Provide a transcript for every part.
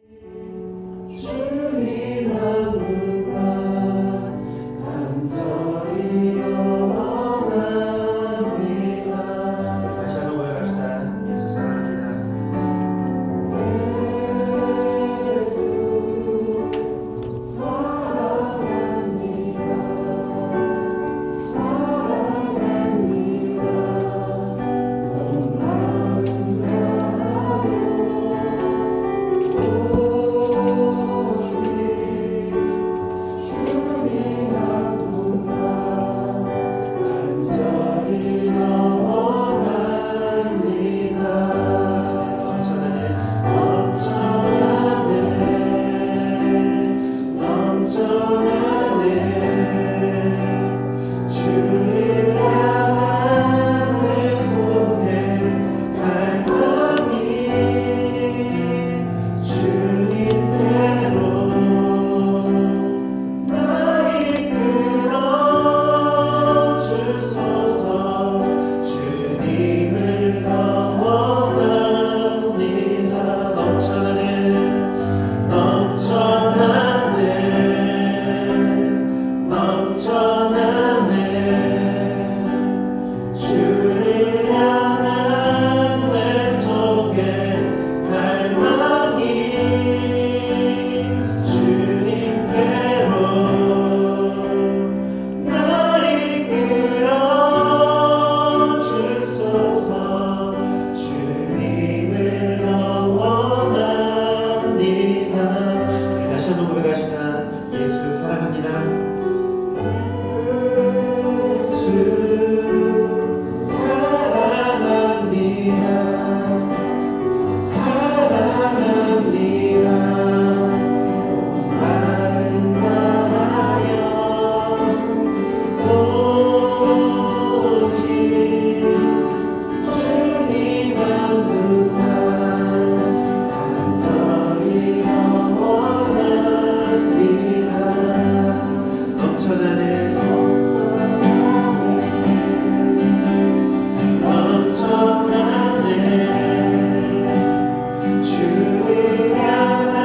주님 안무가 간절히 원합니다. 다시 한번 고백합시다. 예수 사랑합니다. 주를 향한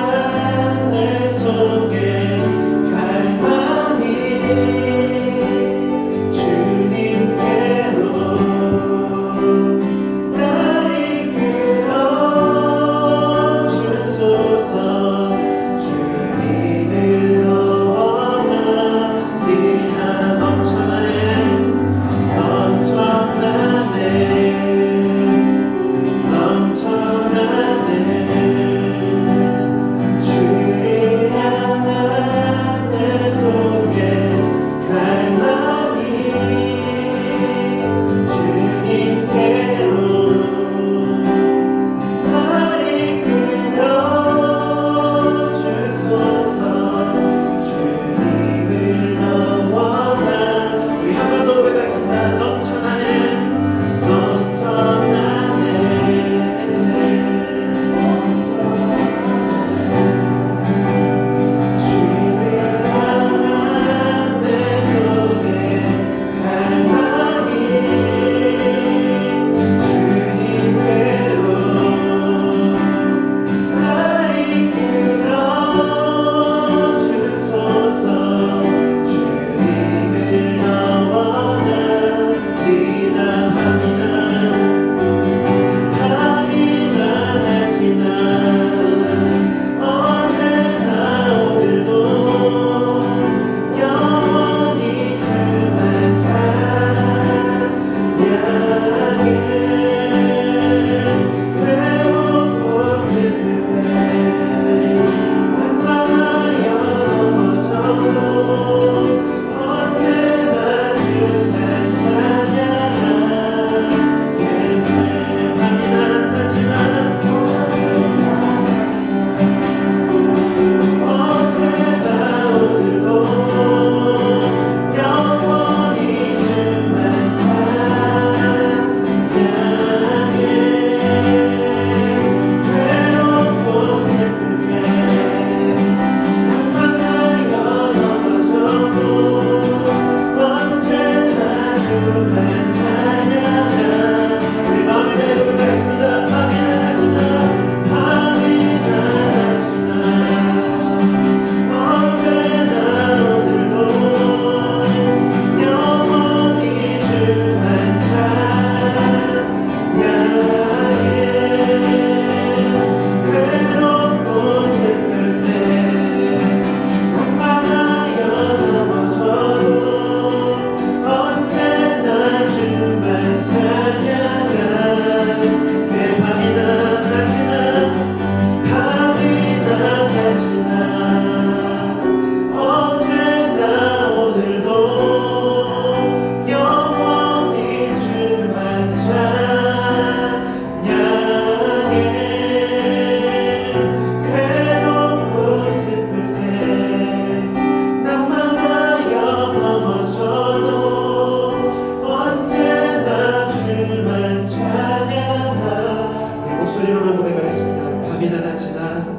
목소리로만 고백하겠습니다. 밤이나 낮이나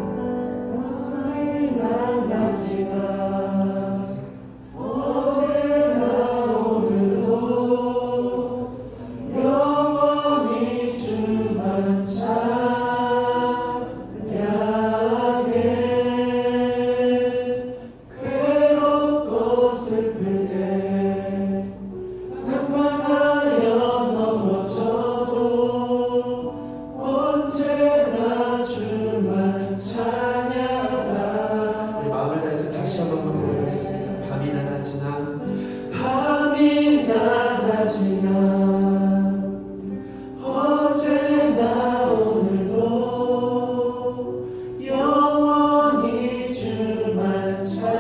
영원히 주만 찬양해. 괴롭고 슬플 때 낙망하여 넘어져도 언제나 주만 찬양하. 우리 마음을 다해서 다시 한번 고백하겠습니다. 밤이나 낮이나 밤이나 낮이나 어제나 오늘도 영원히 주만 찬양해.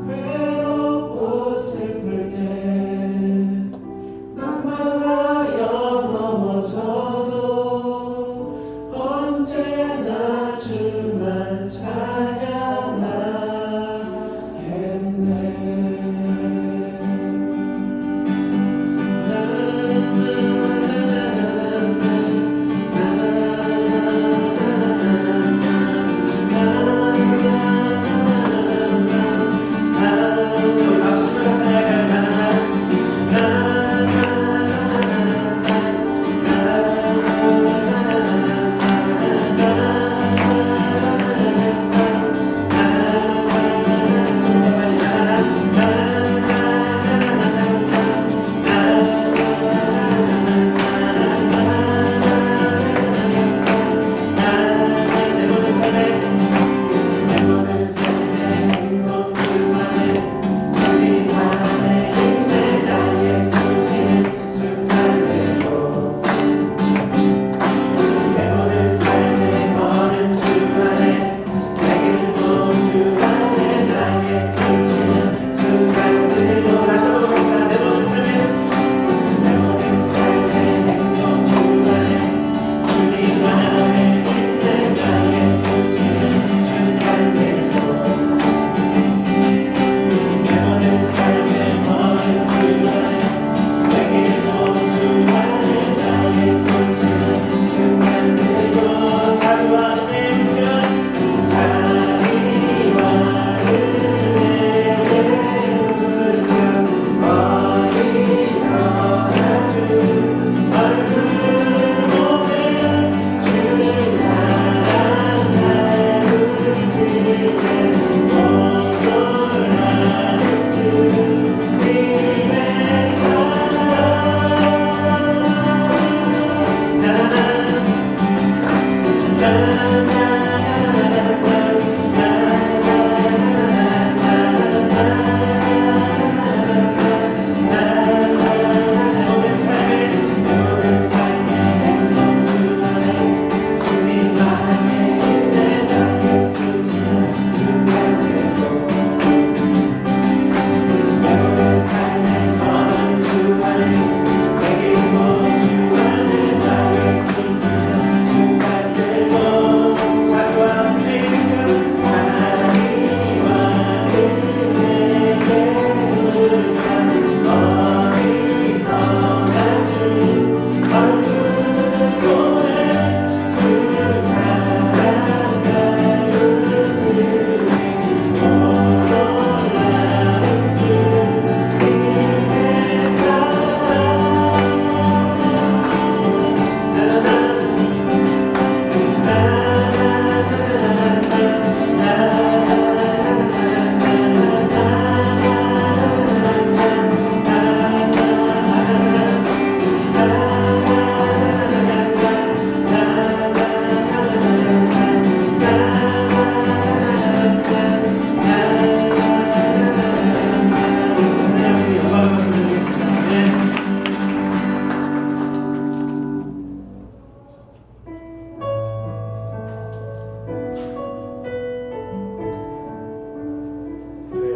괴롭고 슬플 때 낙망하여 넘어져도 언제나 주만 찬양하겠네. 우리 박수 치면서 찬양할까요?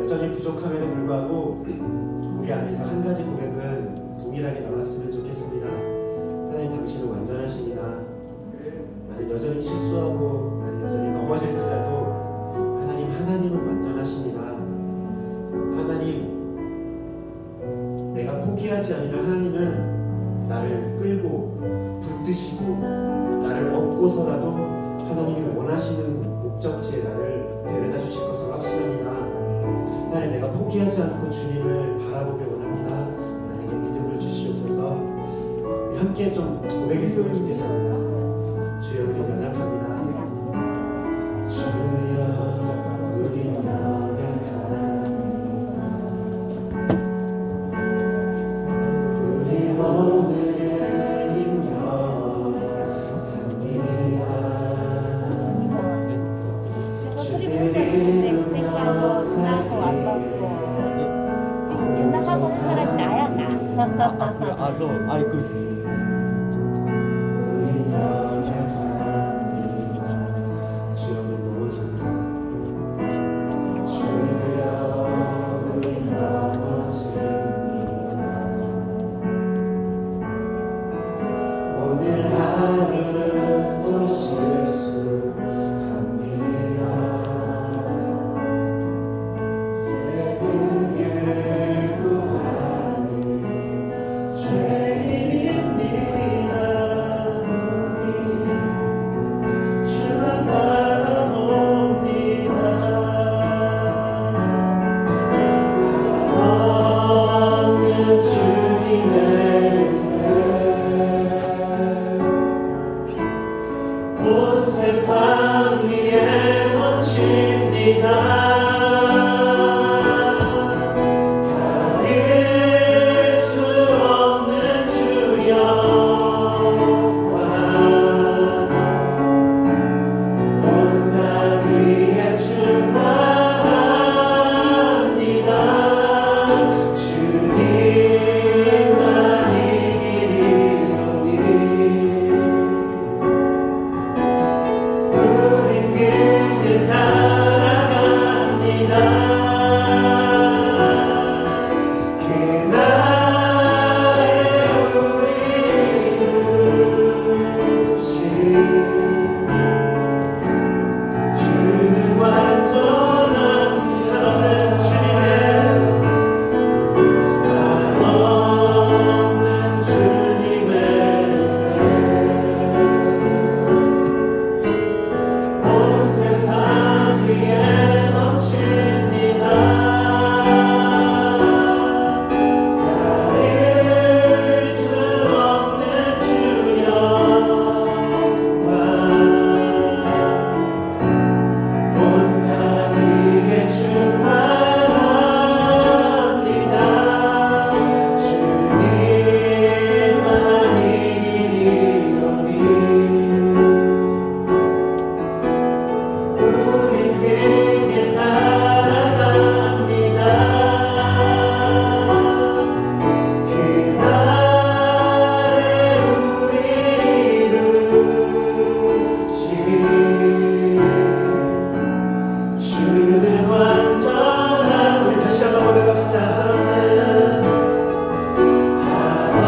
여전히 부족함에도 불구하고 우리 안에서 한 가지 고백은 동일하게 나왔으면 좋겠습니다. 하나님, 당신은 완전하십니다. 나는 여전히 실수하고 나는 여전히 넘어질지라도 하나님은 완전하십니다. 하나님, 내가 내가 포기하지 않으면 하나님은 나를 끌고 붙드시고 나를 업고서라도 하나님이 원하시는 목적지에 나를 데려다 주실 것을 확신합니다. 하나님, 내가 포기하지 않고 주님을 바라보길 원합니다. 나에게 믿음을 주시옵소서. 우리 함께 좀 고백했으면 좋겠습니다. 주여, 우리 연약합니다. 주여, 우리 연약합니다. 우리 오늘을 힘겨워 합니다. 주를 이루며 살기에 지나가고 한 사람이 나야 나. 우리 연약합니다. 주여, 넘어집니다. 주여, 우리 넘어집니다. 오늘 하루 또 실수합니다. 긍휼을 구하는 죄인입니다. 우리 주만 바라봅니다. 없는 주님의 온 세상 위에 넘칩니다. 가릴 수 없는 주여 온 땅 위에 충만합니다. 주님만 이기리오니 우린 그 길 따라갑니다. 그날에 우리 이루신 주는 완전한 한없는 주님의 한없는 주님의 온 세상 위에 넘칩니다. 가릴 수 없는 주여 온 땅 위에 충만합니다. 주님만 이기리오니 우린 그 길 따라갑니다. 그날에 우리 이루신 주는 완전한 우리 다시 한번 고백합시다.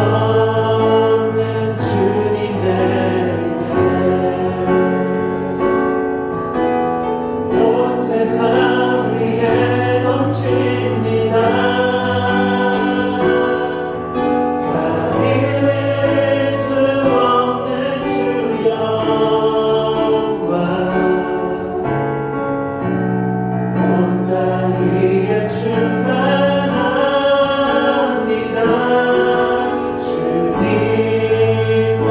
한없는 주님의 은혜 온 세상 위에 넘칩니다. 가릴 수 없는 주 영광 온 땅 위에 충만합니다. 주님만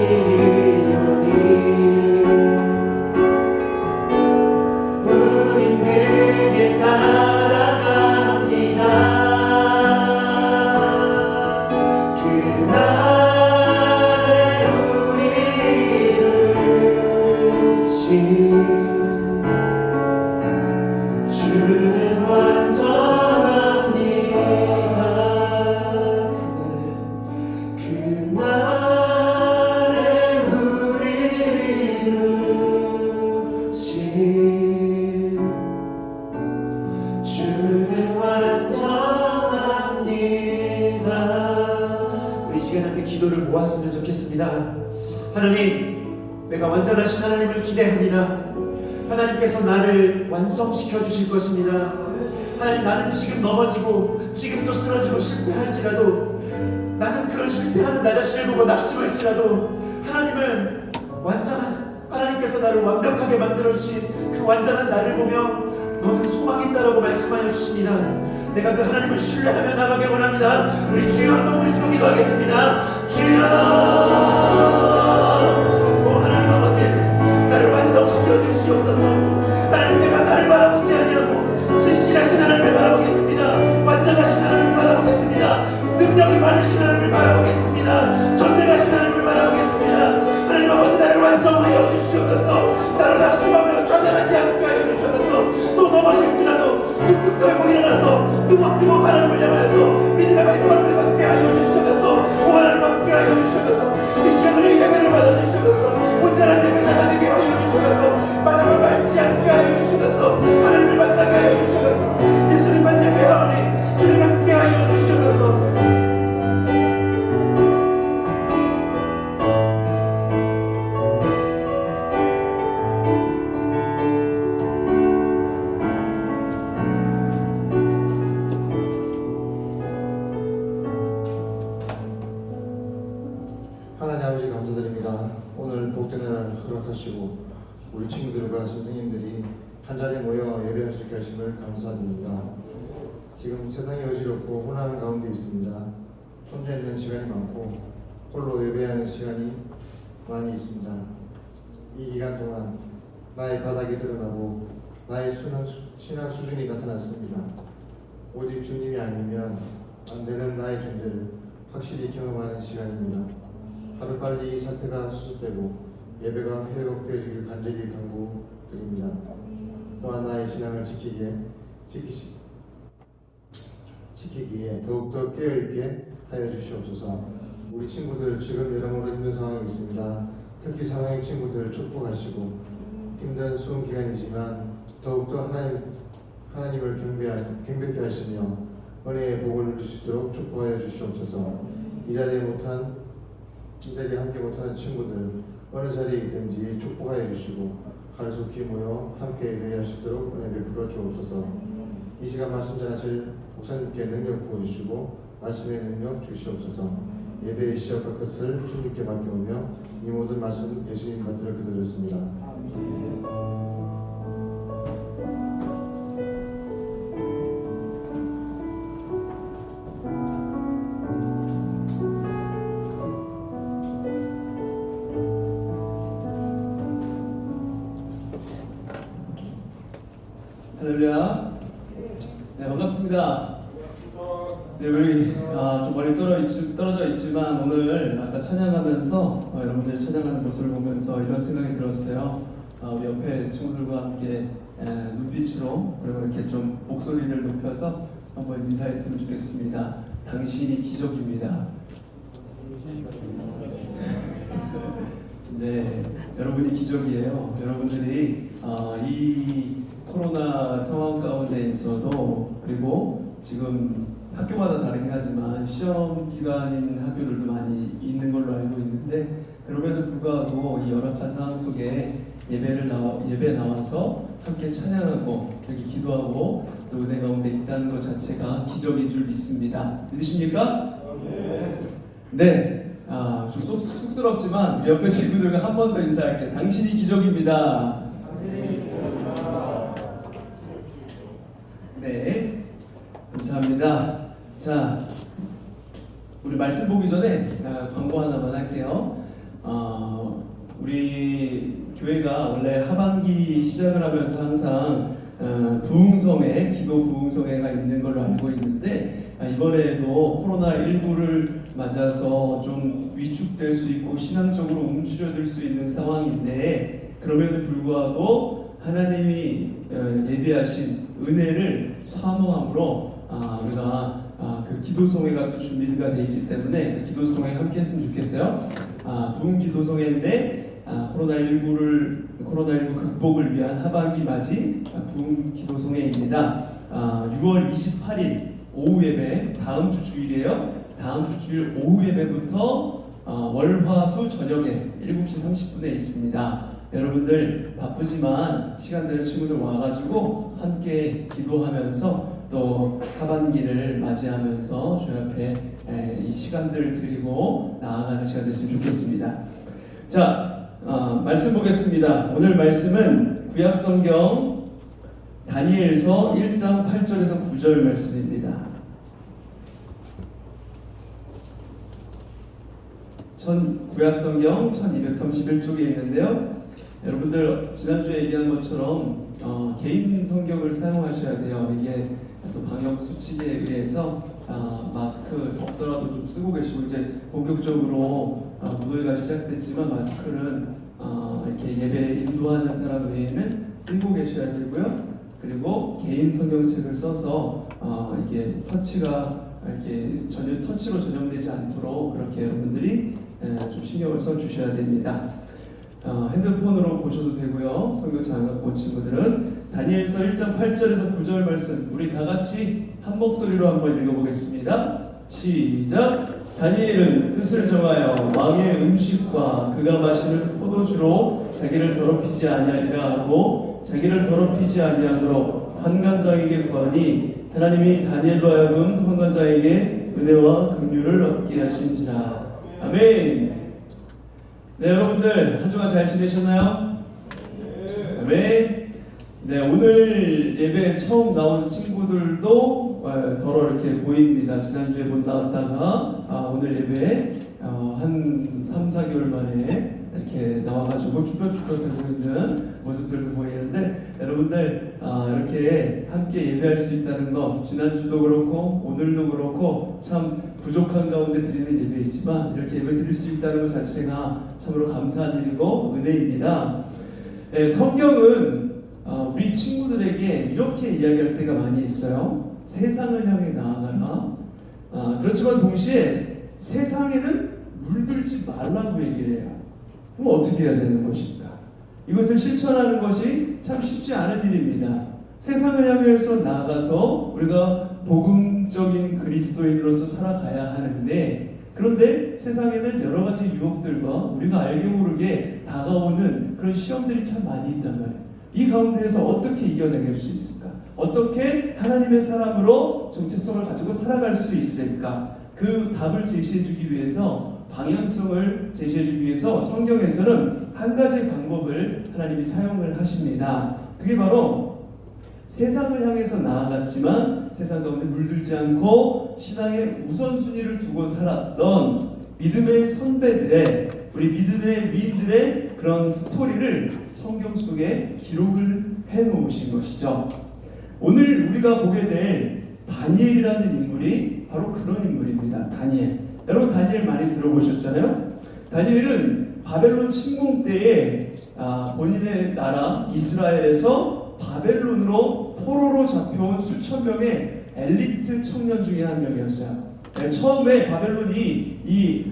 이기리오니 우린 그 길 따라갑니다. 그날에 우리 이루신 주는 완전합니다. 그날에 우리 이루신 주는 완전합니다. 우리 이 시간 함께 기도를 모았으면 좋겠습니다. 하나님, 내가 완전하신 하나님을 기대합니다. 하나님께서 나를 완성시켜 주실 것입니다. 하나님, 나는 지금 넘어지고 지금 또 쓰러지고 실패할지라도, 나는 그런 실패하는 나 자신을 보고 낙심할지라도, 하나님은 하나님께서 나를 완벽하게 만들어주신 그 완전한 나를 보며 너는 소망이 있다라고 말씀하여 주십니다. 내가 그 하나님을 신뢰하며 나가길 원합니다. 우리 주여 한번 우리 주로 기도하겠습니다. 주여, 오 하나님 아버지, 나를 완성시켜 주시옵소서. 하나님, 내가 나를 바라보지 아니하고 신실하신 하나님을 바라보겠습니다. 완전하신 하나님을 바라보겠습니다. 능력이 많으신 하나님을 바라보겠습니다. 전능하신 하나님을 바라보겠습니다. 하나님 아버지, 나를 완성하여 주시옵소서. 나를 낙심하며 좌절하지 않게 하여 주시옵소서. 또 넘어질지라도 뚝뚝 떨고 일어나서 뜨겁뜨겁 하나님을 향하여서 믿음의 발걸음을 갖게 하여 주시옵소서. 오 하나님, 함께 하여 주시옵소서. 이 시간 우리 예배를 받아 주시옵소서. 온전한 예배자가 되게 하여 주시옵소서. 바람을 밟지 않게 하여 주시옵소서. 하나님을 만나게 하여 주시옵소서. 예수님만 예배하오니 주님 함께 하여 주시옵소서. 하나님 아버지, 감사드립니다. 오늘 복된 날 허락하시고 우리 친구들과 선생님들이 한자리에 모여 예배할 수 있게 하심을 감사드립니다. 지금 세상이 어지럽고 혼란한 가운데 있습니다. 혼자 있는 시간이 많고 홀로 예배하는 시간이 많이 있습니다. 이 기간 동안 나의 바닥이 드러나고 나의 신앙 수준이 나타났습니다. 오직 주님이 아니면 안 되는 나의 존재를 확실히 경험하는 시간입니다. 하루빨리 이 사태가 수습되고 예배가 회복되어지길 간절히 간구드립니다. 또한 나의 신앙을 지키기에 더욱더 깨어있게 하여 주시옵소서. 우리 친구들 지금 여러모로 힘든 상황이 있습니다. 특히 상황의 친구들을 축복하시고 힘든 수험 기간이지만 더욱더 하나님을 경배케 하시며 은혜의 복을 누릴 수 있도록 축복하여 주시옵소서. 이 자리에 함께 못하는 친구들 어느 자리에 있든지 축복하여 주시고 하루속히 모여 함께 예배할 수 있도록 은혜 베풀어 주옵소서. 이 시간 말씀 전하실 목사님께 능력 부어주시고 말씀의 능력 주시옵소서. 예배의 시작과 끝을 주님께 맡겨오며 이 모든 말씀 예수님 받들어 기도드렸습니다. 할렐루야. 네, 반갑습니다. 네, 우리 좀 멀리 떨어져 있지만 오늘 아까 찬양하면서 여러분들이 찬양하는 모습을 보면서 이런 생각이 들었어요. 우리 옆에 친구들과 함께 눈빛으로 그리고 이렇게 좀 목소리를 높여서 한번 인사했으면 좋겠습니다. 당신이 기적입니다. 네, 여러분이 기적이에요. 여러분들이 이 코로나 상황 가운데 있어도, 그리고 지금 학교마다 다르긴 하지만 시험 기간인 학교들도 많이 있는 걸로 알고 있는데, 그럼에도 불구하고 이 열악한 상황 속에 예배 나와서 함께 찬양하고 여기 기도하고 또 은혜 가운데 있다는 것 자체가 기적인 줄 믿습니다. 믿으십니까? 네. 좀 쑥스럽지만 옆에 친구들과 한 번 더 인사할게요. 당신이 기적입니다. 네, 감사합니다. 자, 우리 말씀 보기 전에 광고 하나만 할게요. 우리 교회가 원래 하반기 시작을 하면서 항상 부흥성회, 기도 부흥성회가 있는 걸로 알고 있는데, 이번에도 코로나19를 맞아서 좀 위축될 수 있고 신앙적으로 움츠려들 수 있는 상황인데, 그럼에도 불구하고 하나님이 예비하신 은혜를 사모함으로 우리가 그 기도성회가 또 준비가 되어 있기 때문에 그 기도성회 함께 했으면 좋겠어요. 부흥 기도성회인데 코로나19 극복을 위한 하반기 맞이 부흥 기도성회입니다. 6월 28일 오후 예배, 다음 주 주일이에요. 다음 주 주일 오후 예배부터 월화수 저녁에 7시 30분에 있습니다. 여러분들 바쁘지만 시간 되는 친구들 와가지고 함께 기도하면서 또 하반기를 맞이하면서 주 앞에 이 시간들을 드리고 나아가는 시간 됐으면 좋겠습니다. 자, 말씀 보겠습니다. 오늘 말씀은 구약성경 다니엘서 1장 8절에서 9절 말씀입니다. 구약성경 1231쪽에 있는데요. 여러분들 지난주에 얘기한 것처럼 개인 성경을 사용하셔야 돼요. 이게 또 방역 수칙에 의해서 마스크 덥더라도 좀 쓰고 계시고, 이제 본격적으로 무더위가 시작됐지만 마스크는 이렇게 예배 인도하는 사람 외에는 쓰고 계셔야 되고요. 그리고 개인 성경책을 써서 이게 터치가 이렇게 터치로 전염되지 않도록 그렇게 여러분들이 좀 신경을 써 주셔야 됩니다. 핸드폰으로 보셔도 되고요. 성경책 안 갖고 온 친구들은 다니엘서 1장 8절에서 9절 말씀 우리 다 같이 한 목소리로 한번 읽어보겠습니다. 시작. 다니엘은 뜻을 정하여 왕의 음식과 그가 마시는 포도주로 자기를 더럽히지 아니하리라 하고 자기를 더럽히지 아니하도록 환관장에게 구하니 하나님이 다니엘로 하여금 환관장에게 은혜와 긍휼을 얻게 하신지라. 아멘. 네, 여러분들 한 주간 잘 지내셨나요? 아멘. 네, 오늘 예배 처음 나온 친구들도 더러 이렇게 보입니다. 지난주에 못 나왔다가 오늘 예배에 한 3, 4개월 만에 이렇게 나와가지고 쭈뼛쭈뼛 되고 있는 모습들도 보이는데, 여러분들 이렇게 함께 예배할 수 있다는 거 지난주도 그렇고 오늘도 그렇고 참 부족한 가운데 드리는 예배이지만 이렇게 예배 드릴 수 있다는 것 자체가 참으로 감사한 일이고 은혜입니다. 네, 성경은 우리 친구들에게 이렇게 이야기할 때가 많이 있어요. 세상을 향해 나아가라. 그렇지만 동시에 세상에는 물들지 말라고 얘기를 해요. 그럼 어떻게 해야 되는 것인가? 이것을 실천하는 것이 참 쉽지 않은 일입니다. 세상을 향해서 나아가서 우리가 복음적인 그리스도인으로서 살아가야 하는데, 그런데 세상에는 여러 가지 유혹들과 우리가 알게 모르게 다가오는 그런 시험들이 참 많이 있단 말이에요. 이 가운데에서 어떻게 이겨내길 수 있을까? 어떻게 하나님의 사람으로 정체성을 가지고 살아갈 수 있을까? 그 답을 제시해주기 위해서, 방향성을 제시해주기 위해서 성경에서는 한 가지 방법을 하나님이 사용을 하십니다. 그게 바로 세상을 향해서 나아갔지만 세상 가운데 물들지 않고 신앙의 우선순위를 두고 살았던 믿음의 선배들의, 우리 믿음의 위인들의 그런 스토리를 성경 속에 기록을 해놓으신 것이죠. 오늘 우리가 보게 될 다니엘이라는 인물이 바로 그런 인물입니다. 다니엘. 여러분 다니엘 많이 들어보셨잖아요. 다니엘은 바벨론 침공 때에 본인의 나라 이스라엘에서 바벨론으로 포로로 잡혀온 수천 명의 엘리트 청년 중에 한 명이었어요. 처음에 바벨론이 이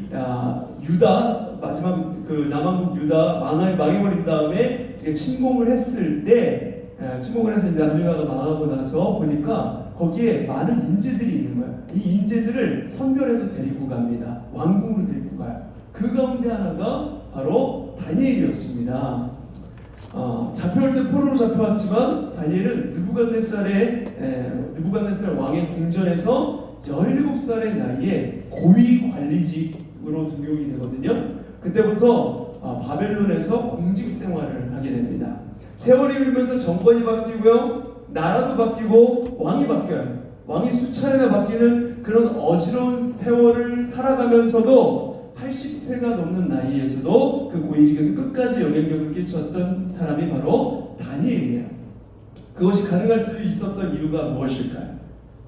유다, 마지막 그 남왕국 유다 망해버린 다음에 침공을 했을 때, 침공을 해서 이제 남유다가 망하고 나서 보니까 거기에 많은 인재들이 있는 거예요. 이 인재들을 선별해서 데리고 갑니다. 왕궁으로 데리고 가요. 그 가운데 하나가 바로 다니엘이었습니다. 잡혀올 때 포로로 잡혀왔지만 다니엘은 느부갓네살 왕의 궁전에서 17살의 나이에 고위 관리직으로 등용이 되거든요. 그때부터 바벨론에서 공직 생활을 하게 됩니다. 세월이 흐르면서 정권이 바뀌고요, 나라도 바뀌고 왕이 바뀌어요. 왕이 수차례나 바뀌는 그런 어지러운 세월을 살아가면서도 80세가 넘는 나이에서도 그 고위직에서 끝까지 영향력을 끼쳤던 사람이 바로 다니엘이에요. 그것이 가능할 수 있었던 이유가 무엇일까요?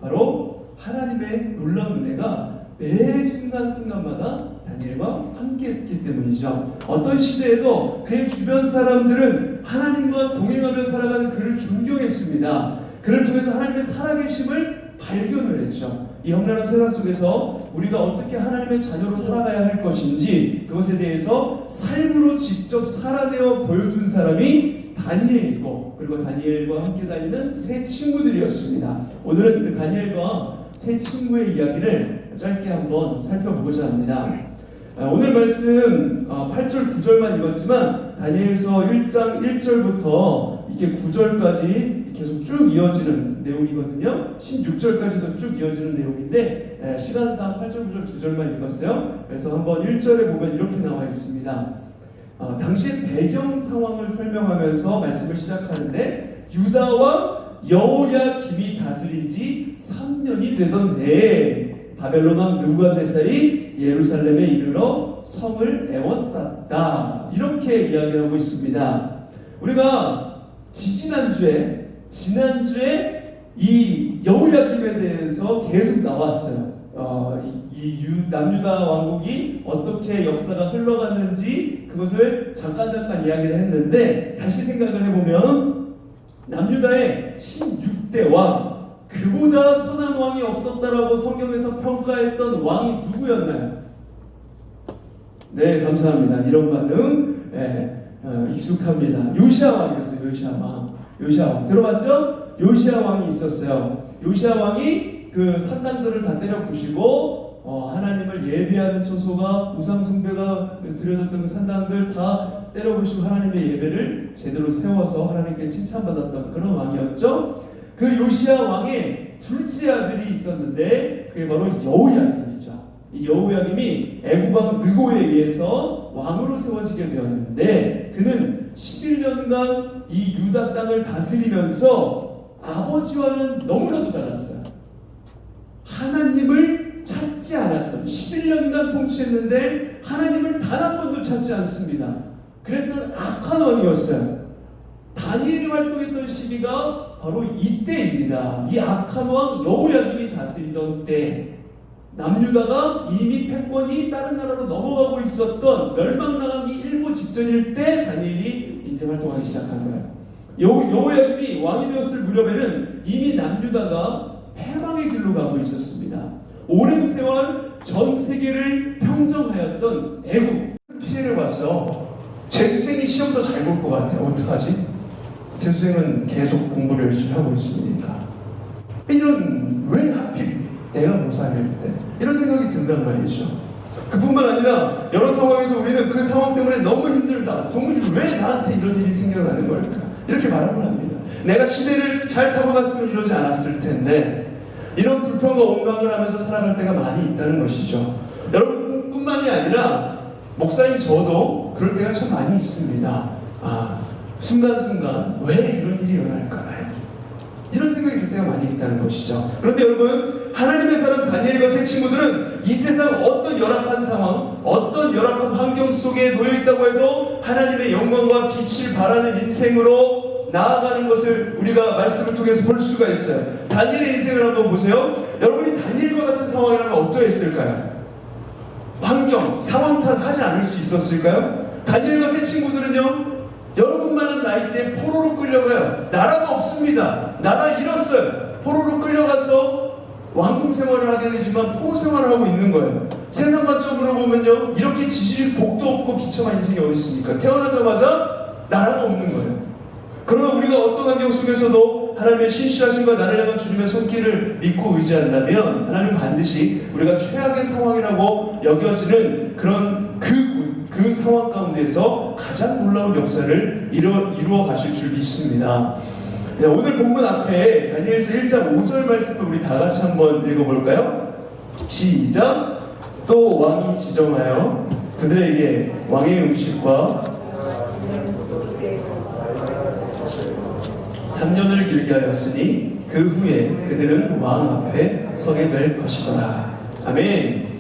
바로 하나님의 놀라운 은혜가 매 순간순간마다 다니엘과 함께했기 때문이죠. 어떤 시대에도 그의 주변 사람들은 하나님과 동행하며 살아가는 그를 존경했습니다. 그를 통해서 하나님의 살아계심을 발견을 했죠. 이 험난한 세상 속에서 우리가 어떻게 하나님의 자녀로 살아가야 할 것인지 그것에 대해서 삶으로 직접 살아내어 보여준 사람이 다니엘이고, 그리고 다니엘과 함께 다니는 세 친구들이었습니다. 오늘은 그 다니엘과 세 친구의 이야기를 짧게 한번 살펴보고자 합니다. 오늘 말씀 8절 9절만 읽었지만 다니엘서 1장 1절부터 이게 9절까지 계속 쭉 이어지는 내용이거든요. 16절까지도 쭉 이어지는 내용인데 시간상 8절, 9절, 2절만 읽었어요. 그래서 한번 1절에 보면 이렇게 나와 있습니다. 당시 배경 상황을 설명하면서 말씀을 시작하는데 유다와 여호야김이 다스린 지 3년이 되던 해에 바벨론 왕 느부갓네살이 예루살렘에 이르러 성을 에워쌌다. 이렇게 이야기하고 있습니다. 우리가 지난주에 이 여호야김에 대해서 계속 나왔어요. 남유다 왕국이 어떻게 역사가 흘러갔는지 그것을 잠깐 이야기를 했는데, 다시 생각을 해보면 남유다의 16대 왕, 그보다 선한 왕이 없었다라고 성경에서 평가했던 왕이 누구였나요? 네, 감사합니다. 이런 반응 익숙합니다. 요시야 왕이었어요. 요시야 왕 들어봤죠? 요시야 왕이 있었어요. 요시야 왕이 그 산당들을 다 때려 부시고 하나님을 예배하는 처소가 우상 숭배가 드려졌던 그 산당들 다 때려 부시고 하나님의 예배를 제대로 세워서 하나님께 칭찬받았던 그런 왕이었죠. 그 요시야 왕의 둘째 아들이 있었는데 그게 바로 여호야김이죠. 이 여호야김이 애굽 왕 느고에 의해서 왕으로 세워지게 되었는데, 그는 11년간 이 유다 땅을 다스리면서 아버지와는 너무나도 달랐어요. 하나님을 찾지 않았던, 11년간 통치했는데 하나님을 단 한 번도 찾지 않습니다. 그랬던 악한 왕이었어요. 다니엘이 활동했던 시기가 바로 이때입니다. 이 악한 왕 여호야김이 다스리던 때, 남유다가 이미 패권이 다른 나라로 넘어가고 있었던, 멸망당하기 일보 직전일 때 다니엘이 이제 활동하기 시작한 거예요. 여호야김이 왕이 되었을 무렵에는 이미 남유다가 패망의 길로 가고 있었습니다. 오랜 세월 전 세계를 평정하였던 애굽, 피해를 봤어. 재수생이 시험도 잘 볼 것 같아요. 어떡하지? 재수생은 계속 공부를 열심히 하고 있으니까 왜 하필 내가 모사할 때 이런 생각이 든단 말이죠. 그뿐만 아니라 여러 상황에서 우리는 그 상황 때문에 너무 힘들다, 동물이 왜 나한테 이런 일이 생겨나는 걸까, 이렇게 말하곤 합니다. 내가 시대를 잘 타고났으면 이러지 않았을 텐데, 이런 불평과 원망을 하면서 살아갈 때가 많이 있다는 것이죠. 여러분뿐만이 아니라 목사인 저도 그럴 때가 참 많이 있습니다. 순간순간 왜 이런 일이 일어날까, 이런 생각이 들 때가 많이 있다는 것이죠. 그런데 여러분, 하나님의 사람 다니엘과 세 친구들은 이 세상 어떤 열악한 상황, 어떤 열악한 환경 속에 놓여있다고 해도 하나님의 영광과 빛을 발하는 인생으로 나아가는 것을 우리가 말씀을 통해서 볼 수가 있어요. 다니엘의 인생을 한번 보세요. 여러분이 다니엘과 같은 상황이라면 어떠했을까요? 환경, 상황 탓하지 않을 수 있었을까요? 다니엘과 세 친구들은요, 여러분만한 나이 때 포로로 끌려가요. 나라가 없습니다. 나라 잃었어요. 포로로 끌려가서 왕궁 생활을 하게 되지만 포로 생활을 하고 있는 거예요. 세상 관점으로 보면요, 이렇게 지질이 복도 없고 비참한 인생이 어디 있습니까? 태어나자마자 나라가 없는 거예요. 그러나 우리가 어떤 환경 속에서도 하나님의 신실하심과 나를 향한 주님의 손길을 믿고 의지한다면 하나님은 반드시 우리가 최악의 상황이라고 여겨지는 그런 그 상황 가운데서 가장 놀라운 역사를 이루어 가실 줄 믿습니다. 오늘 본문 앞에 다니엘서 1장 5절 말씀을 우리 다 같이 한번 읽어볼까요? 시작. 또 왕이 지정하여 그들에게 왕의 음식과 3년을 길게 하였으니 그 후에 그들은 왕 앞에 서게 될 것이더라. 아멘.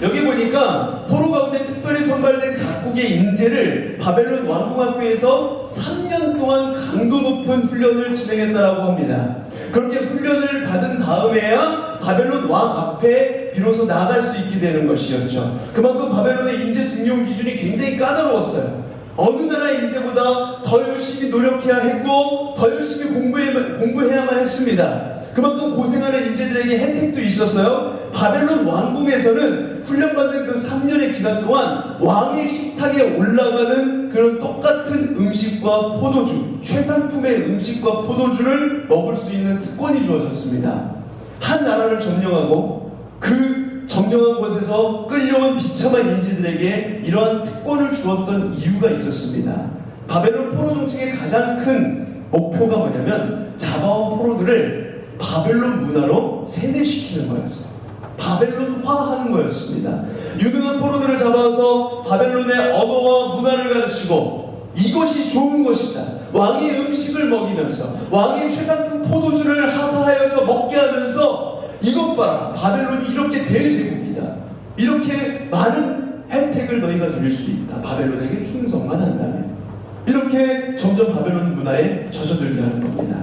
여기 보니까 포로 가운데 특별히 선발된 각국의 인재를 바벨론 왕궁학교에서 3년 동안 강도 높은 훈련을 진행했다라고 합니다. 그렇게 훈련을 받은 다음에야 바벨론 왕 앞에 비로소 나아갈 수 있게 되는 것이었죠. 그만큼 바벨론의 인재 등용 기준이 굉장히 까다로웠어요. 어느 나라의 인재보다 더 열심히 노력해야 했고 더 열심히 공부해야만 했습니다. 그만큼 고생하는 인재들에게 혜택도 있었어요. 바벨론 왕궁에서는 훈련받는 그 3년의 기간 동안 왕의 식탁에 올라가는 그런 똑같은 음식과 포도주, 최상품의 음식과 포도주를 먹을 수 있는 특권이 주어졌습니다. 한 나라를 점령하고 그 점령한 곳에서 끌려온 비참한 인재들에게 이러한 특권을 주었던 이유가 있었습니다. 바벨론 포로 정책의 가장 큰 목표가 뭐냐면 잡아온 포로들을 바벨론 문화로 세뇌시키는 거였어요. 바벨론화하는 거였습니다. 유능한 포로들을 잡아서 바벨론의 언어와 문화를 가르치고 이것이 좋은 것이다. 왕의 음식을 먹이면서 왕의 최상품 포도주를 하사하여서 먹게 하면서 이것 봐라. 바벨론이 이렇게 대제국이다. 이렇게 많은 혜택을 너희가 누릴 수 있다. 바벨론에게 충성만 한다면. 이렇게 점점 바벨론 문화에 젖어들게 하는 겁니다.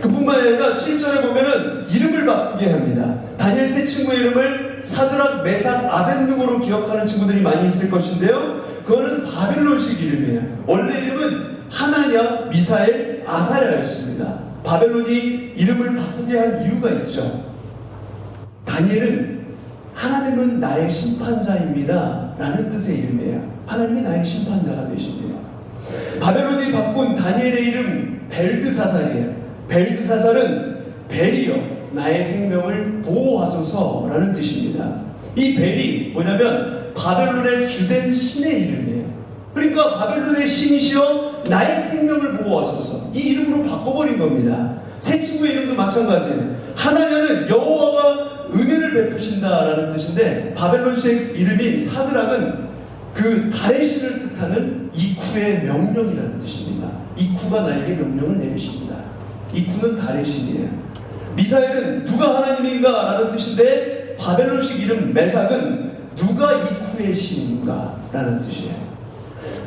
그뿐만 아니라 7절에 보면은 이름을 바꾸게 합니다. 다니엘 세 친구의 이름을 사드락, 메삭, 아벤느고로 기억하는 친구들이 많이 있을 것인데요. 그거는 바벨론식 이름이에요. 원래 이름은 하나냐, 미사엘, 아사랴였습니다. 바벨론이 이름을 바꾸게 한 이유가 있죠. 다니엘은 하나님은 나의 심판자입니다 라는 뜻의 이름이에요. 하나님이 나의 심판자가 되십니다. 바벨론이 바꾼 다니엘의 이름 벨드사살이에요. 벨드사살은 벨이여 나의 생명을 보호하소서라는 뜻입니다. 이 벨이 뭐냐면 바벨론의 주된 신의 이름이에요. 그러니까 바벨론의 신이시여 나의 생명을 보호하소서 이 이름으로 바꿔버린 겁니다. 새 친구의 이름도 마찬가지예요. 하나냐는 여호와가 은혜를 베푸신다라는 뜻인데 바벨론식 이름인 사드락은 그 달의 신을 뜻하는 이쿠의 명령이라는 뜻입니다. 이쿠가 나에게 명령을 내리십니다. 이쿠는 달의 신이에요. 미사엘은 누가 하나님인가 라는 뜻인데 바벨론식 이름 메삭은 누가 이쿠의 신인가 라는 뜻이에요.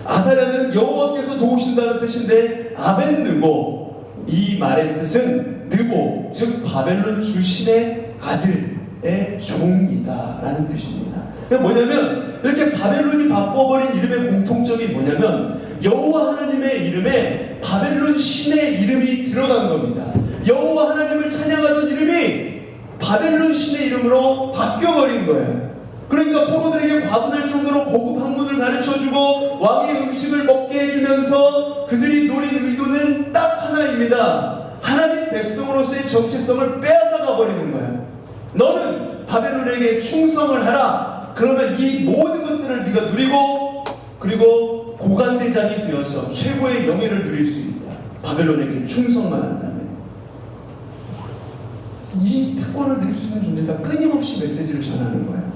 아사랴는 여호와께서 도우신다는 뜻인데 아벤느고 이 말의 뜻은 느보 즉 바벨론 주신의 아들의 종이다 라는 뜻입니다. 그러니까 뭐냐면 이렇게 바벨론이 바꿔버린 이름의 공통점이 뭐냐면 여호와 하나님의 이름에 바벨론 신의 이름이 들어간 겁니다. 여호와 하나님을 찬양하던 이름이 바벨론 신의 이름으로 바뀌어버린 거예요. 그러니까 포로들에게 과분할 정도로 고급 학문을 가르쳐주고 왕의 음식을 먹게 해주면서 그들이 노린 의도는 딱 하나입니다. 하나님 백성으로서의 정체성을 빼앗아가 버리는 거예요. 너는 바벨론에게 충성을 하라. 그러면 이 모든 것들을 네가 누리고 그리고 고관대장이 되어서 최고의 명예를 누릴 수 있다. 바벨론에게 충성만 한다면. 이 특권을 누릴 수 있는 존재가 끊임없이 메시지를 전하는 거예요.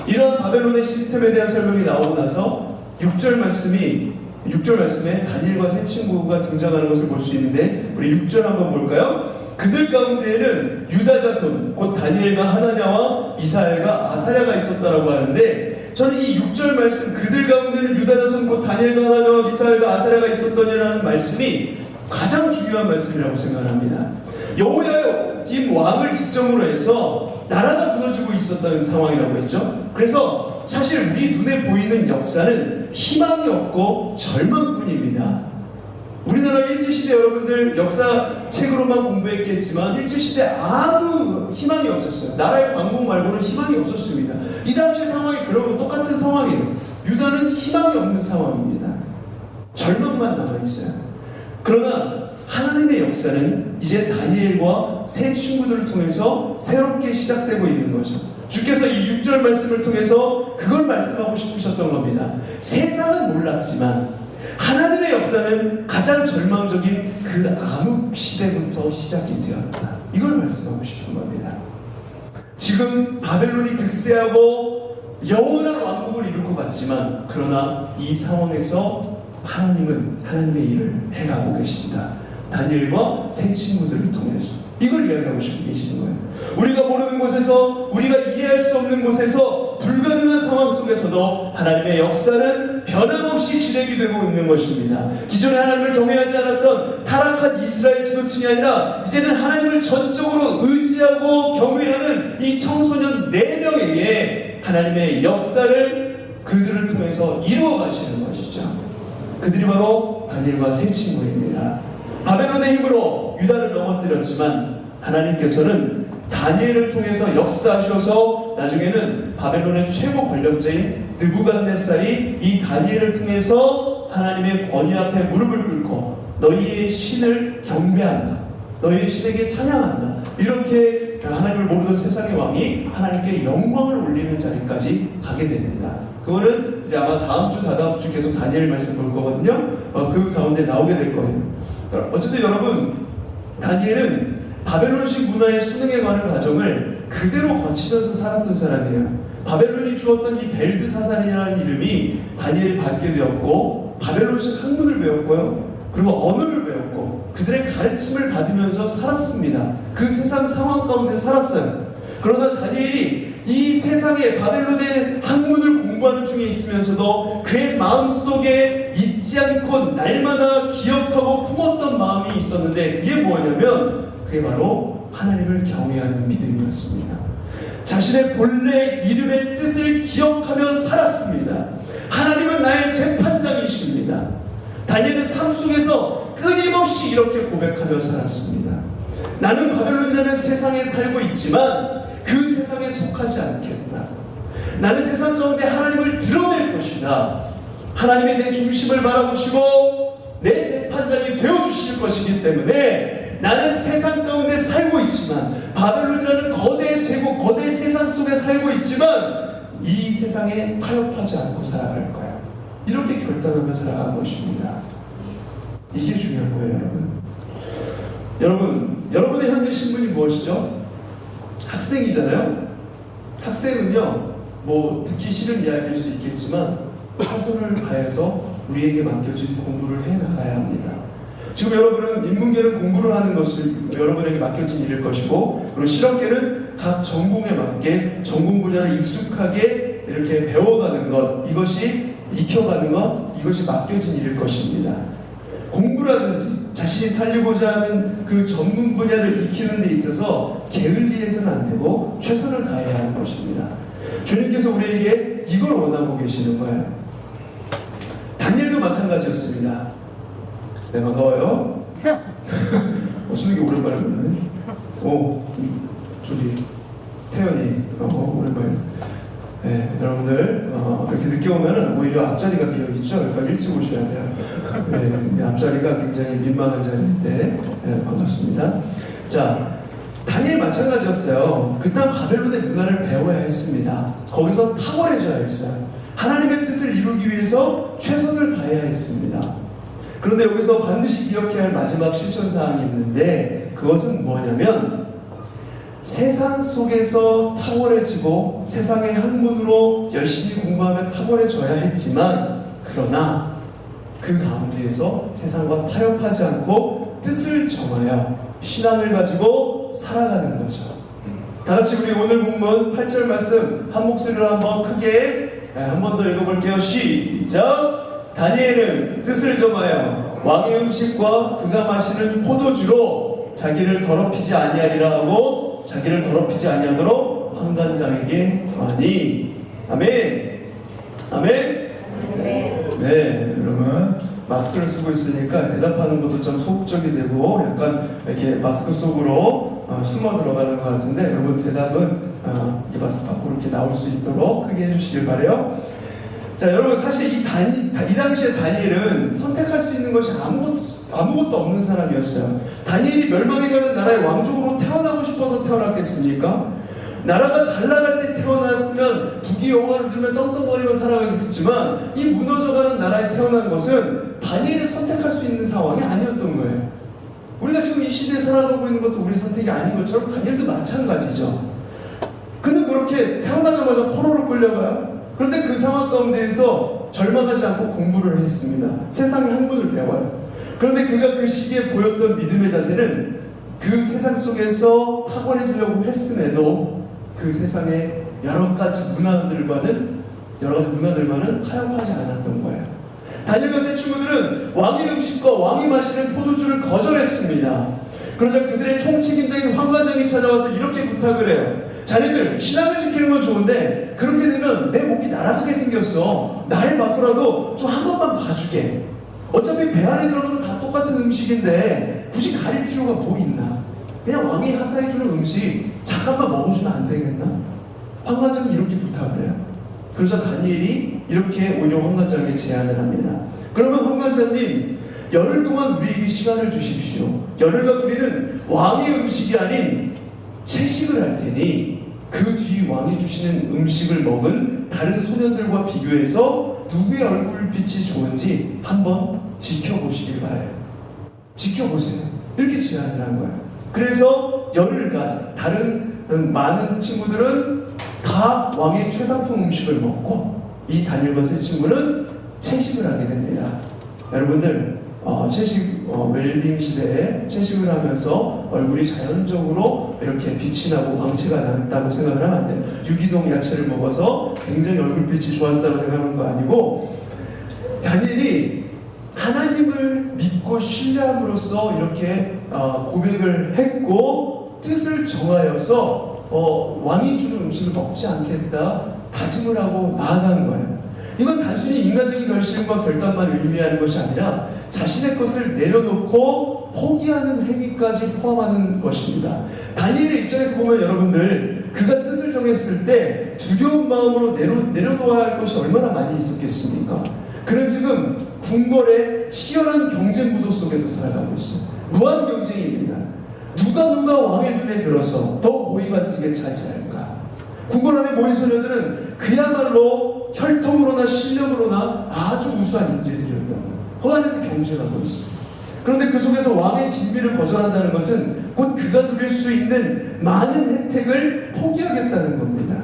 이런 바벨론의 시스템에 대한 설명이 나오고 나서 6절 말씀에 다니엘과 세 친구가 등장하는 것을 볼 수 있는데 우리 6절 한번 볼까요? 그들 가운데에는 유다 자손 곧 다니엘과 하나냐와 미사엘과 아사랴가 있었다라고 하는데 저는 이 6절 말씀 그들 가운데는 유다 자손 곧 다니엘과 하나냐와 미사엘과 아사랴가 있었더니라는 말씀이 가장 중요한 말씀이라고 생각합니다. 여호야kim 왕을 기점으로 해서 나라가 무너지고 있었다는 상황이라고 했죠. 그래서 사실 우리 눈에 보이는 역사는 희망이 없고 절망뿐입니다. 우리나라 일제시대 여러분들 역사책으로만 공부했겠지만 일제시대 아무 희망이 없었어요. 나라의 광복 말고는 희망이 없었습니다. 이 당시 상황이 그러고 똑같은 상황이에요. 유다는 희망이 없는 상황입니다. 절망만 남아있어요. 그러나 하나님의 역사는 이제 다니엘과 새 친구들을 통해서 새롭게 시작되고 있는 거죠. 주께서 이 6절 말씀을 통해서 그걸 말씀하고 싶으셨던 겁니다. 세상은 몰랐지만 하나님의 역사는 가장 절망적인 그 암흑 시대부터 시작이 되었다. 이걸 말씀하고 싶은 겁니다. 지금 바벨론이 득세하고 영원한 왕국을 이룰 것 같지만 그러나 이 상황에서 하나님은 하나님의 일을 해가고 계십니다. 다니엘과 새 친구들을 통해서 이걸 이야기하고 싶어 계시는 거예요. 우리가 모르는 곳에서 우리가 이해할 수 없는 곳에서 불가능한 상황 속에서도 하나님의 역사는 변함없이 진행이 되고 있는 것입니다. 기존에 하나님을 경외하지 않았던 타락한 이스라엘 지도층이 아니라 이제는 하나님을 전적으로 의지하고 경외하는 이 청소년 4명에게 하나님의 역사를 그들을 통해서 이루어 가시는 것이죠. 그들이 바로 다니엘과 새 친구입니다. 바벨론의 힘으로 유다를 넘어뜨렸지만 하나님께서는 다니엘을 통해서 역사하셔서 나중에는 바벨론의 최고 권력자인 느부갓네살이 이 다니엘을 통해서 하나님의 권위 앞에 무릎을 꿇고 너희의 신을 경배한다. 너희의 신에게 찬양한다. 이렇게 하나님을 모르던 세상의 왕이 하나님께 영광을 올리는 자리까지 가게 됩니다. 그거는 이제 아마 다음 주, 다다음 주 계속 다니엘 말씀 볼 거거든요. 그 가운데 나오게 될 거예요. 어쨌든 여러분, 다니엘은 바벨론식 문화에 순응해 가는 과정을 그대로 거치면서 살았던 사람이에요. 바벨론이 주었던 이 벨드사살이라는 이름이 다니엘이 받게 되었고, 바벨론식 학문을 배웠고요, 그리고 언어를 배웠고, 그들의 가르침을 받으면서 살았습니다. 그 세상 상황 가운데 살았어요. 그러나 다니엘이 이 세상의 바벨론의 학문을 공부하는 중에 있으면서도 그의 마음속에 잊지 않고 날마다 기억하고 품었던 마음이 있었는데, 그게 뭐냐면 그게 바로 하나님을 경외하는 믿음이었습니다. 자신의 본래 이름의 뜻을 기억하며 살았습니다. 하나님은 나의 재판장이십니다. 다니엘은 삶 속에서 끊임없이 이렇게 고백하며 살았습니다. 나는 바벨론이라는 세상에 살고 있지만 그 세상에 속하지 않겠다. 나는 세상 가운데 하나님을 드러낼 것이다. 하나님의 내 중심을 바라보시고 내 재판장이 되어주실 것이기 때문에 나는 세상 가운데 살고 있지만, 바벨론이라는 거대 제국, 거대 세상 속에 살고 있지만 이 세상에 타협하지 않고 살아갈 거야. 이렇게 결단하며 살아간 것입니다. 이게 중요한 거예요, 여러분. 여러분의 현재 신분이 무엇이죠? 학생이잖아요. 학생은요, 뭐 듣기 싫은 이야기일 수 있겠지만 최선을 다해서 우리에게 맡겨진 공부를 해나가야 합니다. 지금 여러분은 인문계는 공부를 하는 것을 여러분에게 맡겨진 일일 것이고, 그리고 실업계는 각 전공에 맞게 전공 분야를 익숙하게 이렇게 배워가는 것, 이것이 익혀가는 것, 이것이 맡겨진 일일 것입니다. 공부라든지 자신이 살리고자 하는 그 전문 분야를 익히는 데 있어서 게을리해서는 안 되고 최선을 다해야 하는 것입니다. 주님께서 우리에게 이걸 원하고 계시는 거예요. 다니엘도 마찬가지였습니다. 네, 반가워요. 웃는 게 오랜만에 그러네. 저기 태연이 오랜만에. 네, 여러분들 이렇게 늦게 오면은 오히려 앞자리가 비어 있죠. 그러니까 일찍 오셔야 돼요. 네, 앞자리가 굉장히 민망한 자리인데, 네, 반갑습니다. 자, 다니엘 마찬가지였어요. 그 땅 바벨론의 문화를 배워야 했습니다. 거기서 탁월해져야 했어요. 하나님의 뜻을 이루기 위해서 최선을 다해야 했습니다. 그런데 여기서 반드시 기억해야 할 마지막 실천사항이 있는데, 그것은 뭐냐면 세상 속에서 탁월해지고 세상의 학문으로 열심히 공부하며 탁월해져야 했지만, 그러나 그 가운데에서 세상과 타협하지 않고 뜻을 정하여 신앙을 가지고 살아가는 거죠. 다 같이 우리 오늘 본문 8절 말씀 한 목소리로 한번 크게 한 번 더 읽어볼게요. 시작! 다니엘은 뜻을 정하여 왕의 음식과 그가 마시는 포도주로 자기를 더럽히지 아니하리라 하고 자기를 더럽히지 아니하도록 환관장에게 구하니. 아멘. 아멘. 네, 여러분 마스크를 쓰고 있으니까 대답하는 것도 좀 소극적이 되고 약간 이렇게 마스크 속으로 숨어 들어가는 것 같은데, 여러분 대답은 이렇게 마스크 밖으로 이렇게 나올 수 있도록 크게 해주시길 바래요. 자, 여러분 사실 이 당시에 다니엘은 선택할 수 있는 것이 아무것도 없는 사람이었어요. 다니엘이 멸망해가는 나라의 왕족으로 태어나고 싶어서 태어났겠습니까? 나라가 잘 나갈 때 태어났으면 부귀 영화를 들면 떵떵거리며 살아가겠지만, 이 무너져가는 나라에 태어난 것은 다니엘이 선택할 수 있는 상황이 아니었던 거예요. 우리가 지금 이 시대에 살아가고 있는 것도 우리 선택이 아닌 것처럼 다니엘도 마찬가지죠. 근데 그렇게 태어나자마자 포로로 끌려가요. 그런데 그 상황 가운데에서 절망하지 않고 공부를 했습니다. 세상의 학문을 배워요. 그런데 그가 그 시기에 보였던 믿음의 자세는 그 세상 속에서 탁월해지려고 했음에도 그 세상의 여러 가지 문화들과는 타협하지 않았던 거예요. 다니엘과 세 친구들은 왕의 음식과 왕이 마시는 포도주를 거절했습니다. 그러자 그들의 총책임자인 환관장이 찾아와서 이렇게 부탁을 해요. 자네들 신앙을 지키는 건 좋은데 그렇게 되면 내 목이 날아가게 생겼어. 날 봐서라도 좀 한 번만 봐주게. 어차피 배 안에 들어가면 다 똑같은 음식인데 굳이 가릴 필요가 뭐 있나. 그냥 왕이 하사해주는 음식 잠깐만 먹어주면 안 되겠나? 환관장이 이렇게 부탁을 해요. 그러자 다니엘이 이렇게 오히려 환관장에게 제안을 합니다. 그러면 환관장님, 열흘 동안 우리에게 시간을 주십시오. 열흘간 우리는 왕의 음식이 아닌 채식을 할 테니 그 뒤 왕이 주시는 음식을 먹은 다른 소년들과 비교해서 누구의 얼굴빛이 좋은지 한번 지켜보시길 바라요. 지켜보세요. 이렇게 제안을 한 거예요. 그래서 열흘간 다른 많은 친구들은 다 왕의 최상품 음식을 먹고 이 다니엘과 세 친구는 채식을 하게 됩니다. 여러분들 채식 웰빙 시대에 채식을 하면서 얼굴이 자연적으로 이렇게 빛이 나고 광채가 났다고 생각을 하면 안 돼요. 유기농 야채를 먹어서 굉장히 얼굴빛이 좋았다고 생각하는 거 아니고 다니엘이 하나님을 믿고 신뢰함으로써 이렇게 고백을 했고 뜻을 정하여서 왕이 주는 음식을 먹지 않겠다 다짐을 하고 나아간 거예요. 이건 단순히 인간적인 결심과 결단만 의미하는 것이 아니라 자신의 것을 내려놓고 포기하는 행위까지 포함하는 것입니다. 다니엘의 입장에서 보면 여러분들 그가 뜻을 정했을 때 두려운 마음으로 내려놓아야 할 것이 얼마나 많이 있었겠습니까? 그는 지금 궁궐의 치열한 경쟁 구도 속에서 살아가고 있어요. 무한 경쟁입니다. 누가 왕의 눈에 들어서 더 고위관직에 차지할까? 궁궐 안에 모인 소녀들은 그야말로 혈통으로나 실력으로나 아주 우수한 인재들이었던 거예요. 그 안에서 경쟁하고 있습니다. 그런데 그 속에서 왕의 진미를 거절한다는 것은 곧 그가 누릴 수 있는 많은 혜택을 포기하겠다는 겁니다.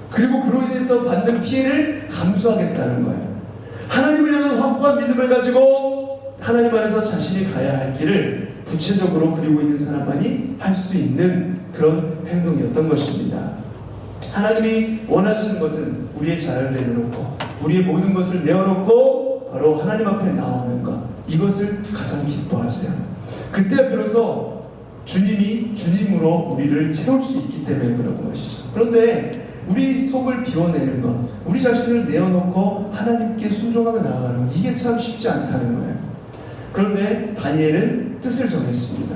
그리고 그로 인해서 받는 피해를 감수하겠다는 거예요. 하나님을 향한 확고한 믿음을 가지고 하나님 안에서 자신이 가야 할 길을 구체적으로 그리고 있는 사람만이 할 수 있는 그런 행동이었던 것입니다. 하나님이 원하시는 것은 우리의 자유를 내려놓고 우리의 모든 것을 내어놓고 바로 하나님 앞에 나오는 것, 이것을 가장 기뻐하세요. 그때 비로소 주님이 주님으로 우리를 채울 수 있기 때문에 그런 것이죠. 그런데 우리 속을 비워내는 것, 우리 자신을 내어놓고 하나님께 순종하며 나아가는 것, 이게 참 쉽지 않다는 거예요. 그런데 다니엘은 뜻을 정했습니다.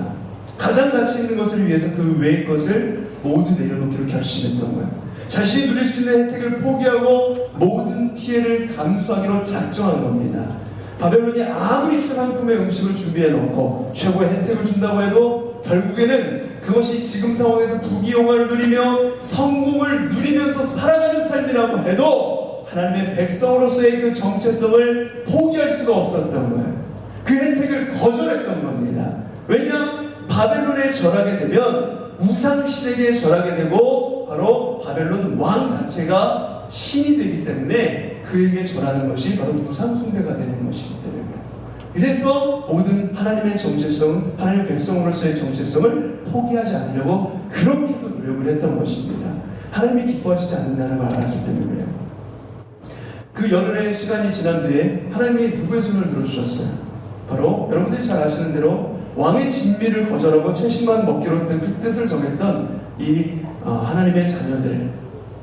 가장 가치 있는 것을 위해서 그 외의 것을 모두 내려놓기로 결심했던 거예요. 자신이 누릴 수 있는 혜택을 포기하고 모든 피해를 감수하기로 작정한 겁니다. 바벨론이 아무리 최상품의 음식을 준비해놓고 최고의 혜택을 준다고 해도 결국에는 그것이 지금 상황에서 부귀영화를 누리며 성공을 누리면서 살아가는 삶이라고 해도 하나님의 백성으로서의 그 정체성을 포기할 수가 없었던 거예요. 그 혜택을 거절했던 겁니다. 왜냐? 바벨론에 절하게 되면 우상신에게 절하게 되고 바로 바벨론 왕 자체가 신이 되기 때문에 그에게 절하는 것이 바로 우상숭배가 되는 것이기 때문에 그래서 모든 하나님의 정체성, 하나님의 백성으로서의 정체성을 포기하지 않으려고 그렇게도 노력을 했던 것입니다. 하나님이 기뻐하시지 않는다는 걸 알았기 때문에 그 열흘의 시간이 지난 뒤에 하나님이 누구의 손을 들어주셨어요? 바로 여러분들이 잘 아시는 대로 왕의 진미를 거절하고 채식만 먹기로 그 뜻을 정했던 이 하나님의 자녀들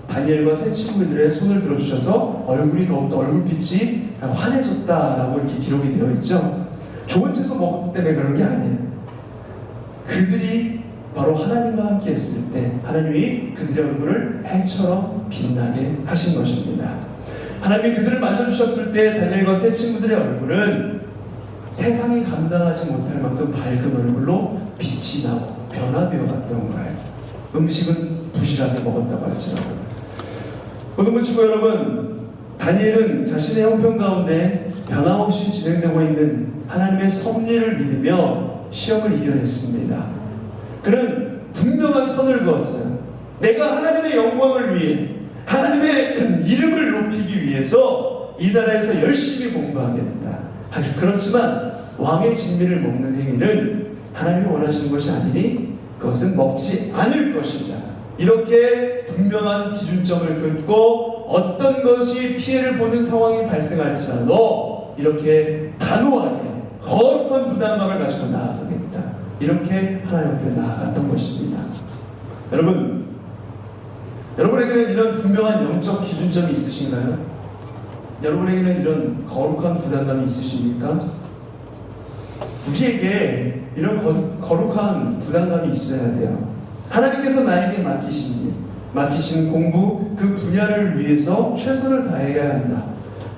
다니엘과 세 친구들의 손을 들어주셔서 얼굴이 더욱더 얼굴빛이 환해졌다라고 이렇게 기록이 되어 있죠. 좋은 채소 먹었기 때문에 그런 게 아니에요. 그들이 바로 하나님과 함께 했을 때 하나님이 그들의 얼굴을 해처럼 빛나게 하신 것입니다. 하나님이 그들을 만져주셨을 때 다니엘과 세 친구들의 얼굴은 세상이 감당하지 못할 만큼 밝은 얼굴로 빛이 나고 변화되어 갔던 거예요. 음식은 부실하게 먹었다고 할지라도. 고등부 친구 여러분, 다니엘은 자신의 형편 가운데 변함없이 진행되고 있는 하나님의 섭리를 믿으며 시험을 이겨냈습니다. 그는 분명한 선을 그었어요. 내가 하나님의 영광을 위해 하나님의 이름을 높이기 위해서 이 나라에서 열심히 공부하겠다. 그렇지만 왕의 진미를 먹는 행위는 하나님이 원하시는 것이 아니니 그것은 먹지 않을 것이다. 이렇게 분명한 기준점을 긋고 어떤 것이 피해를 보는 상황이 발생할지라도 이렇게 단호하게 거룩한 부담감을 가지고 나아가겠다. 이렇게 하나님 앞에 나아갔던 것입니다. 여러분에게는 이런 분명한 영적 기준점이 있으신가요? 여러분에게는 이런 거룩한 부담감이 있으십니까? 우리에게 이런 거룩한 부담감이 있어야 돼요. 하나님께서 나에게 맡기신 공부, 그 분야를 위해서 최선을 다해야 한다.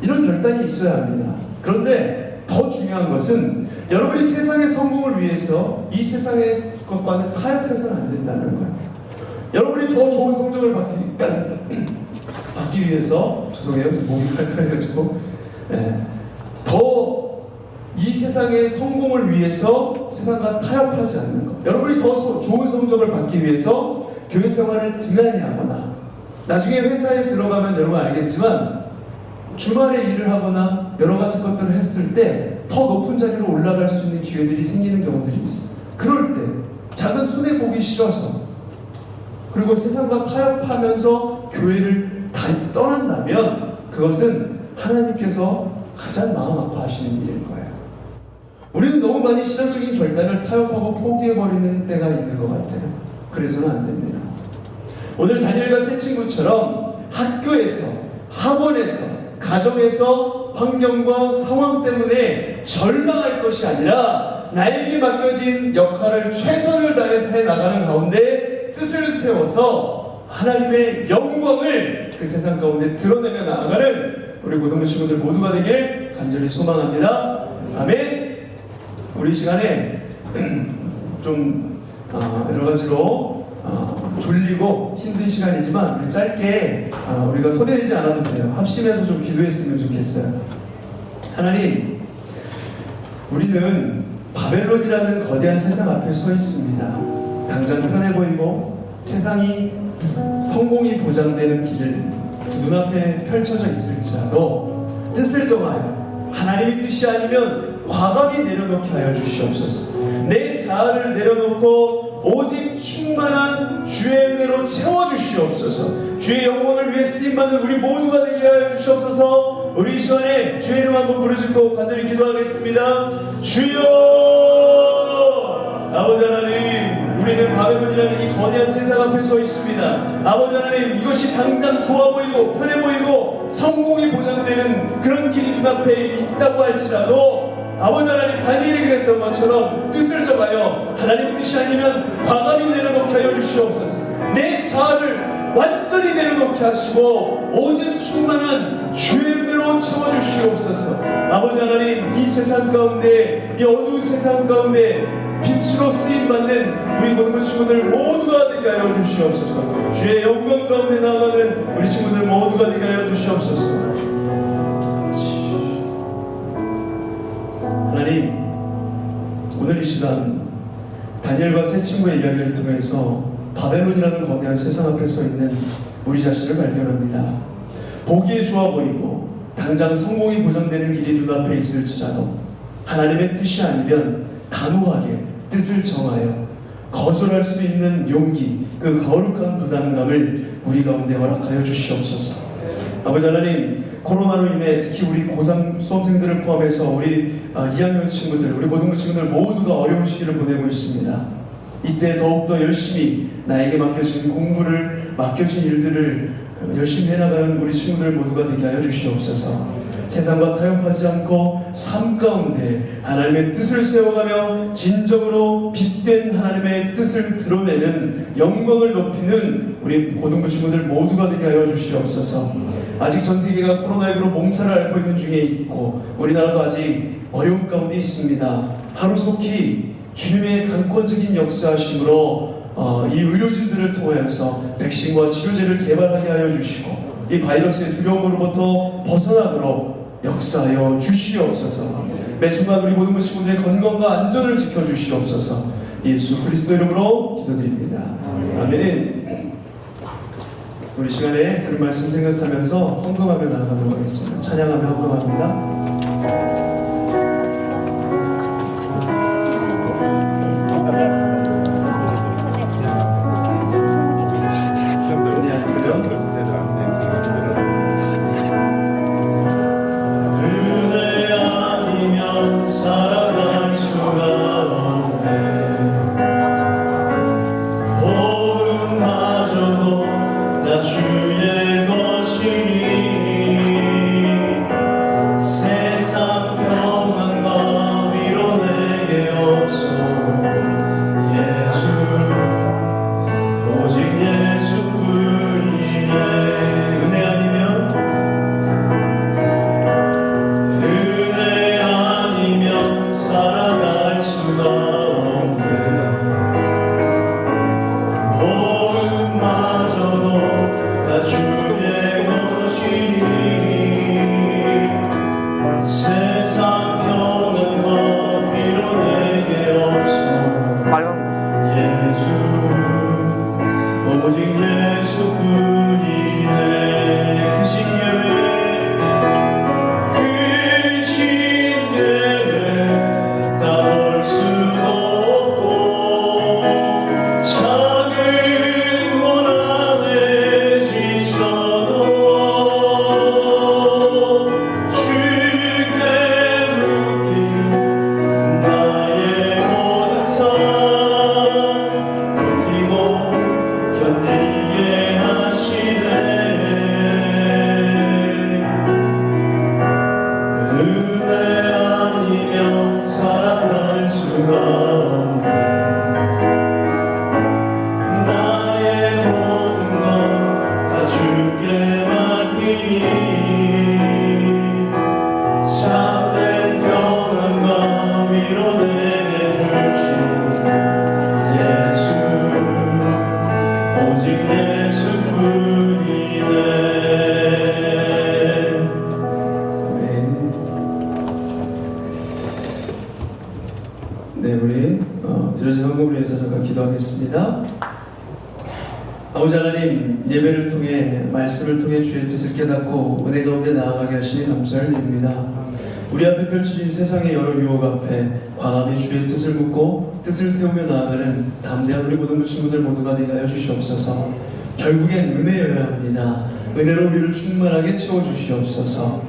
이런 결단이 있어야 합니다. 그런데 더 중요한 것은 여러분이 세상의 성공을 위해서 이 세상의 것과는 타협해서는 안 된다는 거예요. 여러분이 더 좋은 성적을 받기 위해서, 죄송해요, 목이 칼칼해가지고, 더 이 세상의 성공을 위해서 세상과 타협하지 않는 것. 여러분이 더 좋은 성적을 받기 위해서 교회 생활을 등한히 하거나 나중에 회사에 들어가면 여러분 알겠지만 주말에 일을 하거나 여러 가지 것들을 했을 때 더 높은 자리로 올라갈 수 있는 기회들이 생기는 경우들이 있어요. 그럴 때 작은 손해보기 싫어서 그리고 세상과 타협하면서 교회를 떠난다면 그것은 하나님께서 가장 마음 아파하시는 일일 거예요. 우리는 너무 많이 신앙적인 결단을 타협하고 포기해버리는 때가 있는 것 같아요. 그래서는 안 됩니다. 오늘 다니엘과 세 친구처럼 학교에서, 학원에서, 가정에서 환경과 상황 때문에 절망할 것이 아니라 나에게 맡겨진 역할을 최선을 다해서 해나가는 가운데 뜻을 세워서 하나님의 영광을 그 세상 가운데 드러내며 나아가는 우리 고등부 친구들 모두가 되길 간절히 소망합니다. 아멘. 우리 시간에 좀 여러 가지로 졸리고 힘든 시간이지만 우리 짧게 우리가 소리내지 않아도 돼요. 합심해서 좀 기도했으면 좋겠어요. 하나님, 우리는 바벨론이라는 거대한 세상 앞에 서 있습니다. 당장 편해 보이고 세상이 성공이 보장되는 길을 눈앞에 펼쳐져 있을지라도 뜻을 정하여 하나님의 뜻이 아니면 과감히 내려놓게 하여 주시옵소서. 내 자아를 내려놓고 오직 충만한 주의 은혜로 채워주시옵소서. 주의 영광을 위해 쓰임받는 우리 모두가 되게 하여 주시옵소서. 우리 이 시간에 주의 이름 한번 부르짖고 간절히 기도하겠습니다. 주여! 아버지 하나님, 우리는 바벨론이라는 이 거대한 세상 앞에 서 있습니다. 아버지 하나님, 이것이 당장 좋아 보이고 편해 보이고 성공이 보장되는 그런 길이 눈앞에 있다고 할지라도 아버지 하나님, 다니엘이 그랬던 것처럼 뜻을 정하여 하나님 뜻이 아니면 과감히 내려놓게 하여 주시옵소서. 내 자아를 완전히 내려놓게 하시고 오직 충만한 주의 은혜로 채워주시옵소서. 아버지 하나님, 이 세상 가운데, 이 어두운 세상 가운데 빛으로 쓰임받는 우리 고등부 친구들 모두가 되게 하여 주시옵소서. 주의 영광 가운데 나아가는 우리 친구들 모두가 되게 하여 주시옵소서. 하나님, 오늘 이 시간 다니엘과 세 친구의 이야기를 통해서 바벨론이라는 거대한 세상 앞에 서 있는 우리 자신을 발견합니다. 보기에 좋아 보이고 당장 성공이 보장되는 길이 눈앞에 있을지라도 하나님의 뜻이 아니면 단호하게 뜻을 정하여 거절할 수 있는 용기, 그 거룩한 부담감을 우리 가운데 허락하여 주시옵소서. 아버지 하나님, 코로나로 인해 특히 우리 고3 수험생들을 포함해서 우리 2학년 친구들, 우리 고등부 친구들 모두가 어려운 시기를 보내고 있습니다. 이때 더욱더 열심히 나에게 맡겨진 공부를, 맡겨진 일들을 열심히 해나가는 우리 친구들 모두가 되게 하여 주시옵소서. 세상과 타협하지 않고 삶 가운데 하나님의 뜻을 세워가며 진정으로 빛된 하나님의 뜻을 드러내는, 영광을 높이는 우리 고등부 친구들 모두가 되게 하여 주시옵소서. 아직 전 세계가 코로나19로 몸살을 앓고 있는 중에 있고 우리나라도 아직 어려움 가운데 있습니다. 하루속히 주님의 강권적인 역사하심으로 이 의료진들을 통해서 백신과 치료제를 개발하게 하여 주시고 이 바이러스의 두려움으로부터 벗어나도록 역사하여 주시옵소서. 매 순간 우리 모든 친구들의 건강과 안전을 지켜주시옵소서. 예수 그리스도 이름으로 기도드립니다. 아멘. 우리 시간에 들은 말씀 생각하면서 헌금하며 나아가도록 하겠습니다. 찬양하며 헌금합니다. 주의 것이니 세상 아버지 하나님, 예배를 통해 말씀을 통해 주의 뜻을 깨닫고 은혜 가운데 나아가게 하시니 감사를 드립니다. 우리 앞에 펼쳐진 세상의 여러 유혹 앞에 과감히 주의 뜻을 묻고 뜻을 세우며 나아가는 담대한 우리 고등부 친구들 모두가 되게 하여 주시옵소서. 결국엔 은혜여야 합니다. 은혜로 우리를 충만하게 채워주시옵소서.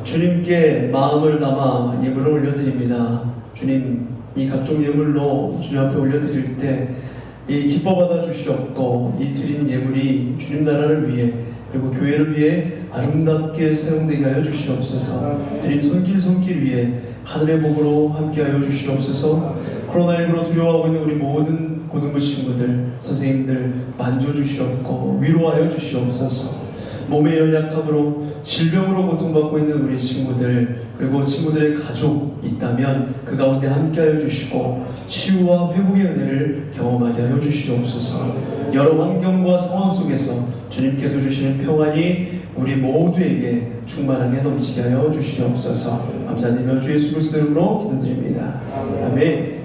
주님께 마음을 담아 예물을 올려드립니다. 주님, 이 각종 예물로 주님 앞에 올려드릴 때 이 기뻐 받아 주시옵고 이 드린 예물이 주님 나라를 위해 그리고 교회를 위해 아름답게 사용되게 하여 주시옵소서. 드린 손길 위에 하늘의 복으로 함께하여 주시옵소서. 코로나19로 두려워하고 있는 우리 모든 고등부 친구들, 선생님들 만져주시옵고 위로하여 주시옵소서. 몸의 연약함으로 질병으로 고통받고 있는 우리 친구들, 그리고 친구들의 가족 있다면 그 가운데 함께하여 주시고 치유와 회복의 은혜를 경험하게 하여 주시옵소서. 여러 환경과 상황 속에서 주님께서 주시는 평안이 우리 모두에게 충만하게 넘치게 하여 주시옵소서. 감사드리며 주 예수 그리스도 이름으로 기도드립니다. 아멘.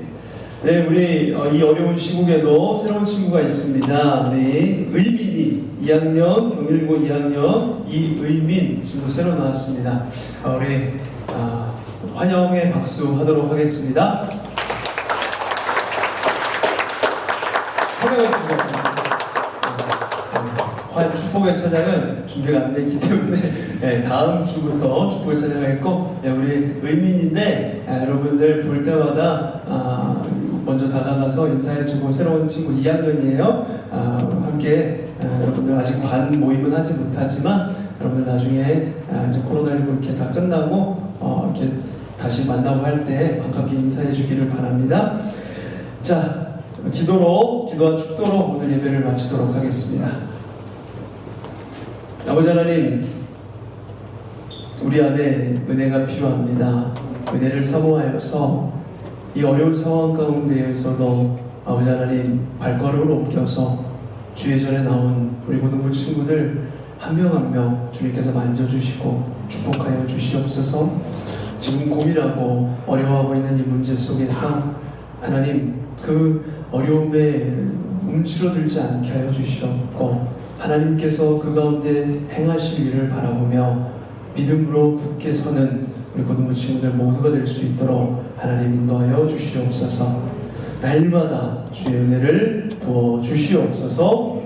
네, 우리 이 어려운 시국에도 새로운 친구가 있습니다. 우리 의민이 2학년, 경일고 2학년 이의민 친구 새로 나왔습니다. 우리 환영의 박수 하도록 하겠습니다. 축복의 찬양은 준비가 안 되기 때문에 다음 주부터 축복의 찬양하겠고, 우리 의민인데 여러분들 볼 때마다 먼저 다가가서 인사해주고, 새로운 친구 2학년이에요. 함께 여러분들 아직 반 모임은 하지 못하지만 여러분들 나중에 이제 코로나19 이렇게 다 끝나고 이렇게 다시 만나고 할 때 반갑게 인사해 주기를 바랍니다. 자, 기도와 축도로 오늘 예배를 마치도록 하겠습니다. 아버지 하나님, 우리 안에 은혜가 필요합니다. 은혜를 사모하여서 이 어려운 상황 가운데에서도 아버지 하나님 발걸음을 옮겨서 주의 전에 나온 우리 고등부 친구들 한 명 한 명 주님께서 만져주시고 축복하여 주시옵소서. 지금 고민하고 어려워하고 있는 이 문제 속에서 하나님 그 어려움에 움츠러들지 않게 하여 주시옵고, 하나님께서 그 가운데 행하실 일을 바라보며 믿음으로 굳게 서는 우리 고등부 친구들 모두가 될 수 있도록 하나님 인도하여 주시옵소서. 날마다 주의 은혜를 부어 주시옵소서.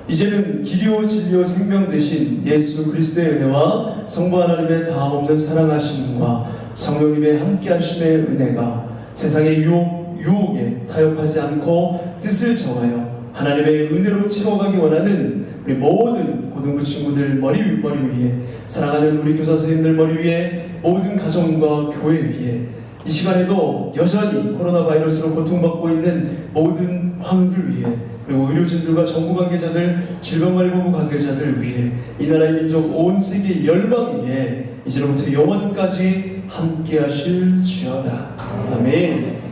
이제는 길이요 진리요 생명 되신 예수 그리스도의 은혜와 성부 하나님의 다함없는 사랑하심과 성령님의 함께하심의 은혜가 세상의 유혹에 타협하지 않고 뜻을 정하여 하나님의 은혜로 채워가기 원하는 우리 모든 고등부 친구들 머리 위에, 사랑하는 우리 교사 선생님들 머리 위에, 모든 가정과 교회 위에, 이 시간에도 여전히 코로나 바이러스로 고통받고 있는 모든 황들 위에, 그리고 의료진들과 정부 관계자들, 질병관리본부 관계자들 위에, 이 나라의 민족 온 세계 열방 위에 이제로부터 영원까지 함께 하실지어다. 아멘.